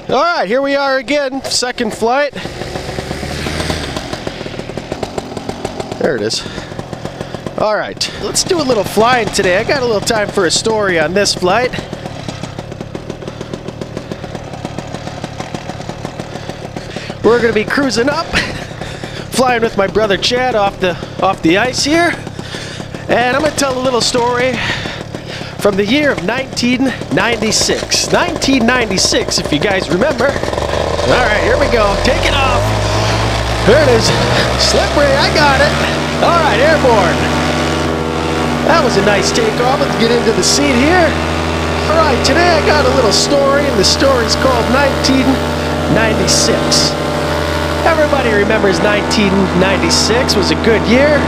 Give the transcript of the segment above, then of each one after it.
Alright, here we are again, second flight. There it is. Alright, let's do a little flying today. I got a little time for a story on this flight. We're going to be cruising up, flying with my brother Chad off the ice here. And I'm going to tell a little story from the year of 1996. 1996, if you guys remember. Alright, here we go. Take it off. There it is. Slippery, I got it. Alright, airborne. That was a nice takeoff. Let's get into the seat here. Alright, today I got a little story, and the story's called 1996. Everybody remembers 1996 was a good year.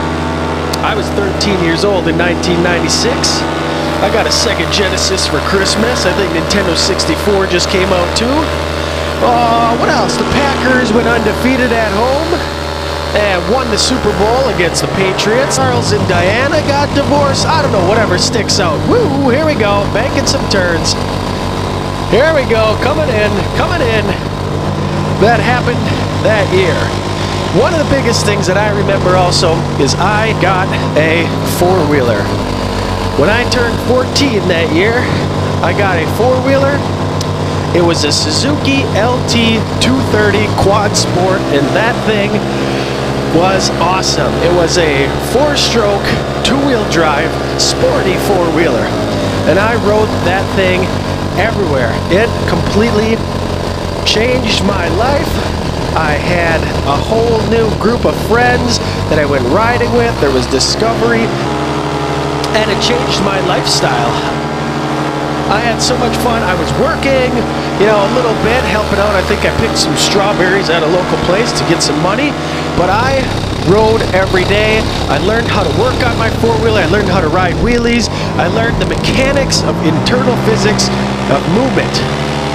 I was 13 years old in 1996. I got a Sega Genesis for Christmas. I think Nintendo 64 just came out too. What else? The Packers went undefeated at home and won the Super Bowl against the Patriots. Charles and Diana got divorced. I don't know, whatever sticks out. Woo, here we go, banking some turns. Here we go, coming in, coming in. That happened that year. One of the biggest things that I remember also is I got a four-wheeler. When I turned 14 that year, I got a four-wheeler. It was a Suzuki LT 230 Quad Sport, and that thing was awesome. It was a four-stroke, two-wheel drive, sporty four-wheeler. And I rode that thing everywhere. It completely changed my life. I had a whole new group of friends that I went riding with. There was discovery. And it changed my lifestyle. I had so much fun. I was working, a little bit, helping out. I think I picked some strawberries at a local place to get some money. But I rode every day. I learned how to work on my four-wheeler. I learned how to ride wheelies. I learned the mechanics of internal physics of movement,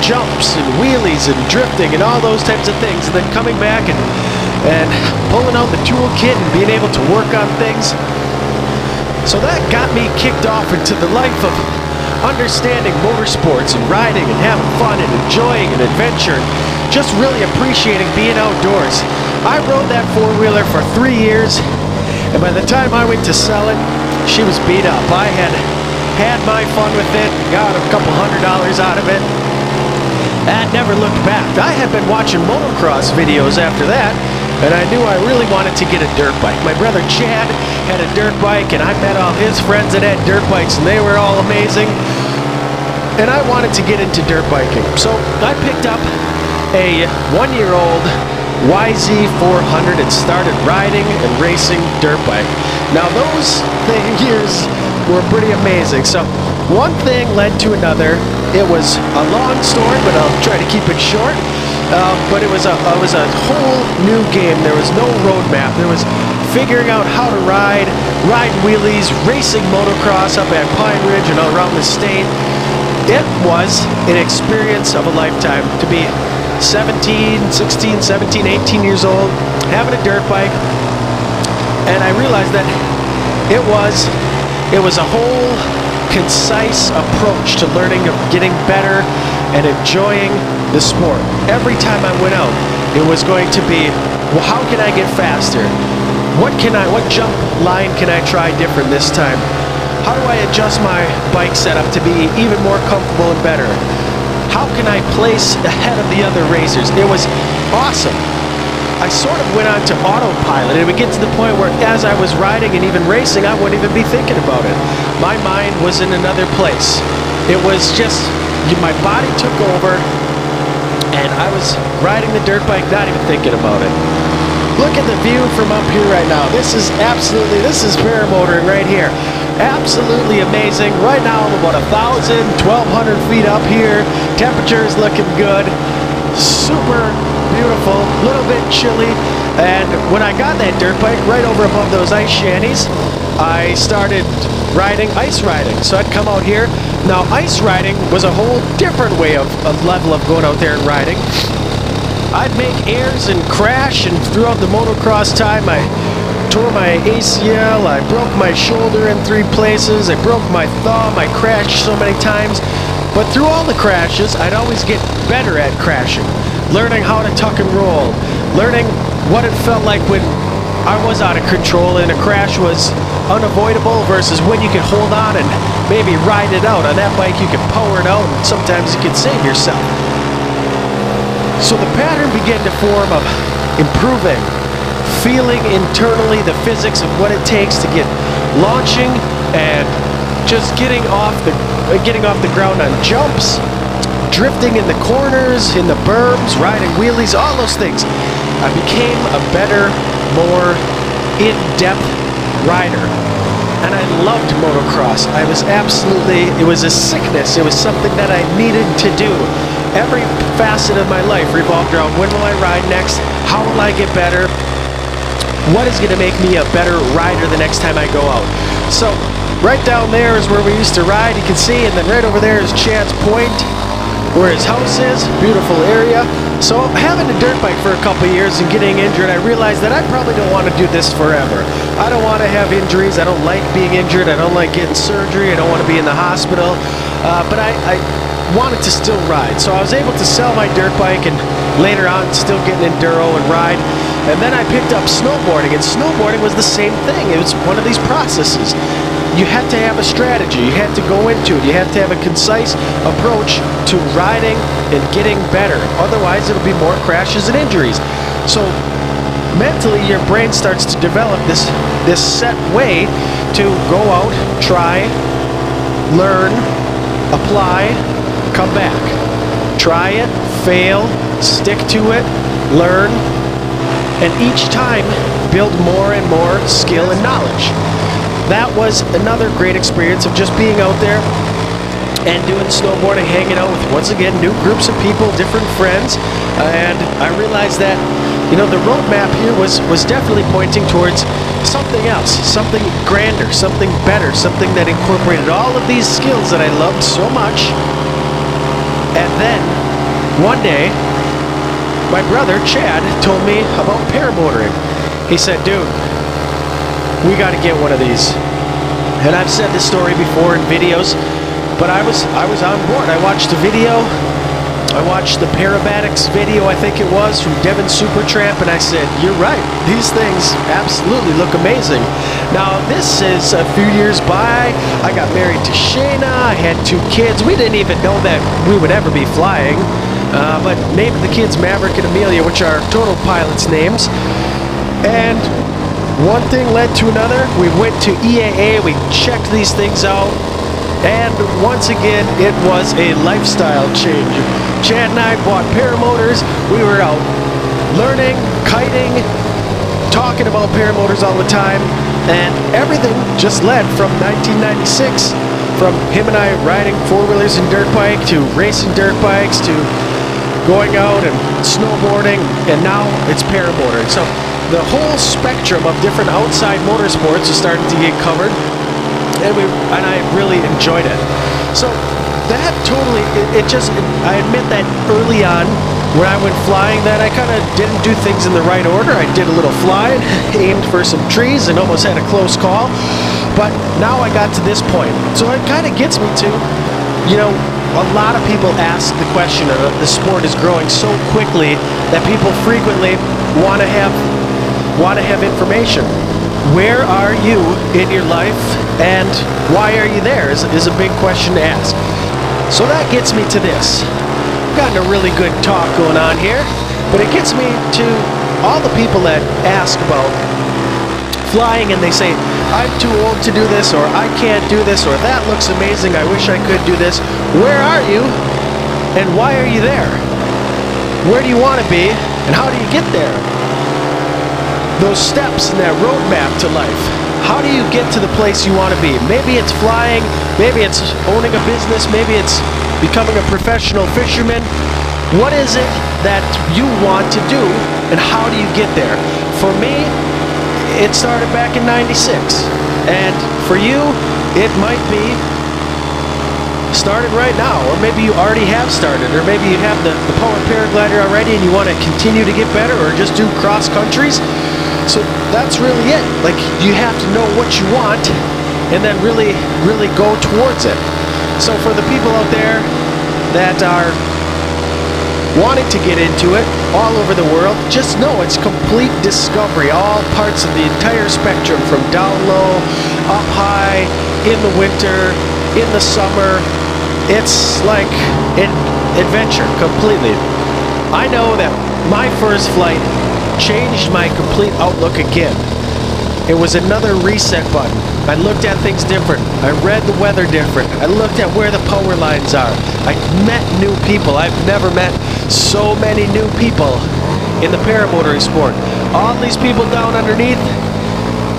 jumps and wheelies and drifting and all those types of things. And then coming back and pulling out the toolkit and being able to work on things. So that got me kicked off into the life of understanding motorsports and riding and having fun and enjoying an adventure and just really appreciating being outdoors. I rode that four-wheeler for 3 years, and by the time I went to sell it, she was beat up. I had my fun with it, got a couple $100 out of it, and never looked back. I had been watching motocross videos after that, and I knew I really wanted to get a dirt bike. My brother Chad had a dirt bike, and I met all his friends that had dirt bikes, and they were all amazing. And I wanted to get into dirt biking. So I picked up a one-year-old YZ400 and started riding and racing dirt bike. Now those years were pretty amazing. So one thing led to another. It was a long story, but I'll try to keep it short. But it was a whole new game. There was no roadmap. There was figuring out how to ride wheelies, racing motocross up at Pine Ridge and around the state. It was an experience of a lifetime to be 16, 17, 18 years old, having a dirt bike. And I realized that it was a whole concise approach to learning, of getting better and enjoying the sport. Every time I went out, it was going to be, well, how can I get faster? What jump line can I try different this time? How do I adjust my bike setup to be even more comfortable and better? How can I place ahead of the other racers? It was awesome. I sort of went on to autopilot. It would get to the point where as I was riding and even racing, I wouldn't even be thinking about it. My mind was in another place. It was just, my body took over, and I was riding the dirt bike, not even thinking about it. Look at the view from up here right now. This is paramotoring right here. Absolutely amazing. Right now I'm about 1,000, 1,200 feet up here. Temperature is looking good. Super beautiful, a little bit chilly. And when I got that dirt bike right over above those ice shanties, I started ice riding. So I'd come out here. Now ice riding was a whole different way of level of going out there and riding. I'd make airs and crash, and throughout the motocross time I tore my ACL, I broke my shoulder in 3 places, I broke my thumb, I crashed so many times. But through all the crashes, I'd always get better at crashing, learning how to tuck and roll, learning what it felt like when I was out of control and a crash was unavoidable versus when you could hold on and maybe ride it out. On that bike, you can power it out, and sometimes you can save yourself. So the pattern began to form of improving, feeling internally the physics of what it takes to get launching and just getting off the ground on jumps, drifting in the corners, in the berms, riding wheelies, all those things. I became a better, more in-depth rider. And I loved motocross. It was a sickness. It was something that I needed to do. Every facet of my life revolved around when will I ride next? How will I get better? What is going to make me a better rider the next time I go out? So right down there is where we used to ride, you can see, and then right over there is Chad's Point, where his house is. Beautiful area. So having a dirt bike for a couple years and getting injured, I realized that I probably don't want to do this forever. I don't want to have injuries. I don't like being injured. I don't like getting surgery. I don't want to be in the hospital. But I wanted to still ride. So I was able to sell my dirt bike and later on still get an enduro and ride. And then I picked up snowboarding, and snowboarding was the same thing. It was one of these processes. You had to have a strategy. You had to go into it. You had to have a concise approach to riding and getting better. Otherwise, it'll be more crashes and injuries. So mentally, your brain starts to develop this set way to go out, try, learn, apply, come back. Try it, fail, stick to it, learn, and each time build more and more skill and knowledge. That was another great experience of just being out there and doing snowboarding, hanging out with, once again, new groups of people, different friends. And I realized that, you know, the roadmap here was definitely pointing towards something else, something grander, something better, something that incorporated all of these skills that I loved so much. And then, one day, my brother, Chad, told me about paramotoring. He said, dude, we got to get one of these. And I've said this story before in videos, but I was on board. I watched the video. I watched the Parabatics video, I think it was, from Devin Supertramp, and I said, you're right. These things absolutely look amazing. Now, this is a few years by. I got married to Shayna. I had 2 kids. We didn't even know that we would ever be flying, but named the kids Maverick and Amelia, which are total pilots' names. And one thing led to another. We went to EAA, we checked these things out, and once again, it was a lifestyle change. Chad and I bought paramotors. We were out learning, kiting, talking about paramotors all the time, and everything just led from 1996, from him and I riding 4-wheelers and dirt bike, to racing dirt bikes, to going out and snowboarding, and now it's paramotoring. So the whole spectrum of different outside motorsports is starting to get covered, and I really enjoyed it. So that totally, I admit that early on when I went flying that I kind of didn't do things in the right order. I did a little flying, aimed for some trees, and almost had a close call. But now I got to this point. So it kind of gets me to, you know, a lot of people ask the question of the sport is growing so quickly that people frequently want to have information. Where are you in your life, and why are you there is a big question to ask. So that gets me to this. I've gotten a really good talk going on here, but it gets me to all the people that ask about flying and they say, I'm too old to do this, or I can't do this, or that looks amazing, I wish I could do this. Where are you, and why are you there? Where do you want to be, and how do you get there? Those steps in that roadmap to life. How do you get to the place you want to be? Maybe it's flying, maybe it's owning a business, maybe it's becoming a professional fisherman. What is it that you want to do, and how do you get there? For me, it started back in '96, and for you, it might be started right now, or maybe you already have started, or maybe you have the power paraglider already and you want to continue to get better, or just do cross countries. So that's really it. Like, you have to know what you want and then really go towards it. So for the people out there that are wanting to get into it all over the world, just know it's complete discovery. All parts of the entire spectrum, from down low, up high, in the winter, in the summer. It's like an adventure completely. I know that my first flight changed my complete outlook again. It was another reset button. I looked at things different. I read the weather different. I looked at where the power lines are. I met new people. I've never met so many new people in the paramotoring sport. All these people down underneath,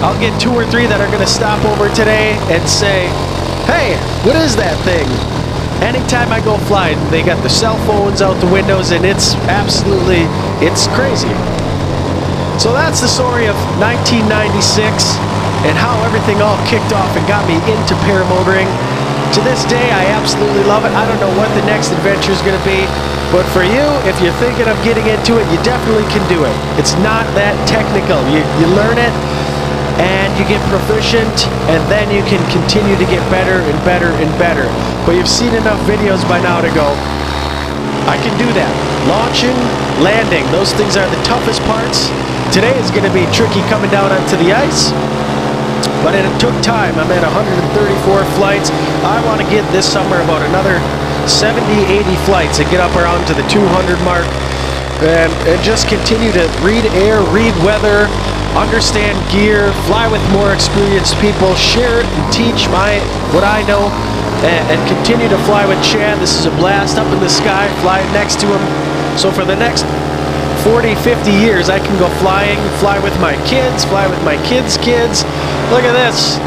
I'll get 2 or 3 that are going to stop over today and say, hey, what is that thing? Anytime I go flying, they got the cell phones out the windows, and it's absolutely, it's crazy. So that's the story of 1996 and how everything all kicked off and got me into paramotoring. To this day, I absolutely love it. I don't know what the next adventure is going to be, but for you, if you're thinking of getting into it, you definitely can do it. It's not that technical. You learn it, and you get proficient, and then you can continue to get better and better and better. But you've seen enough videos by now to go, I can do that. Launching, landing, those things are the toughest parts. Today is going to be tricky coming down onto the ice, but it took time. I'm at 134 flights. I want to get this summer about another 70, 80 flights and get up around to the 200 mark, and just continue to read air, read weather, understand gear, fly with more experienced people, share it and teach what I know, and continue to fly with Chad. This is a blast up in the sky, flying next to him. So for the next 40, 50 years, I can go flying, fly with my kids, fly with my kids' kids. Look at this.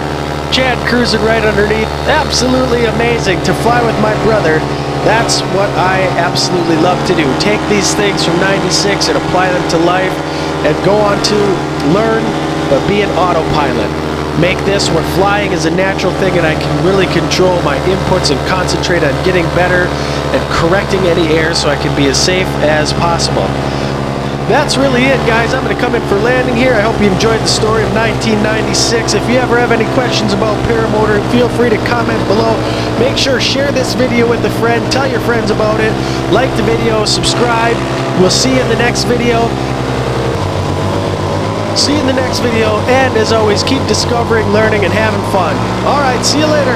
Chad cruising right underneath. Absolutely amazing to fly with my brother. That's what I absolutely love to do. Take these things from 96 and apply them to life and go on to learn, but be an autopilot. Make this where flying is a natural thing and I can really control my inputs and concentrate on getting better and correcting any errors so I can be as safe as possible. That's really it, guys. I'm going to come in for landing here. I hope you enjoyed the story of 1996. If you ever have any questions about paramotoring, feel free to comment below. Make sure to share this video with a friend. Tell your friends about it. Like the video, subscribe. We'll see you in the next video. See you in the next video. And as always, keep discovering, learning, and having fun. All right, see you later.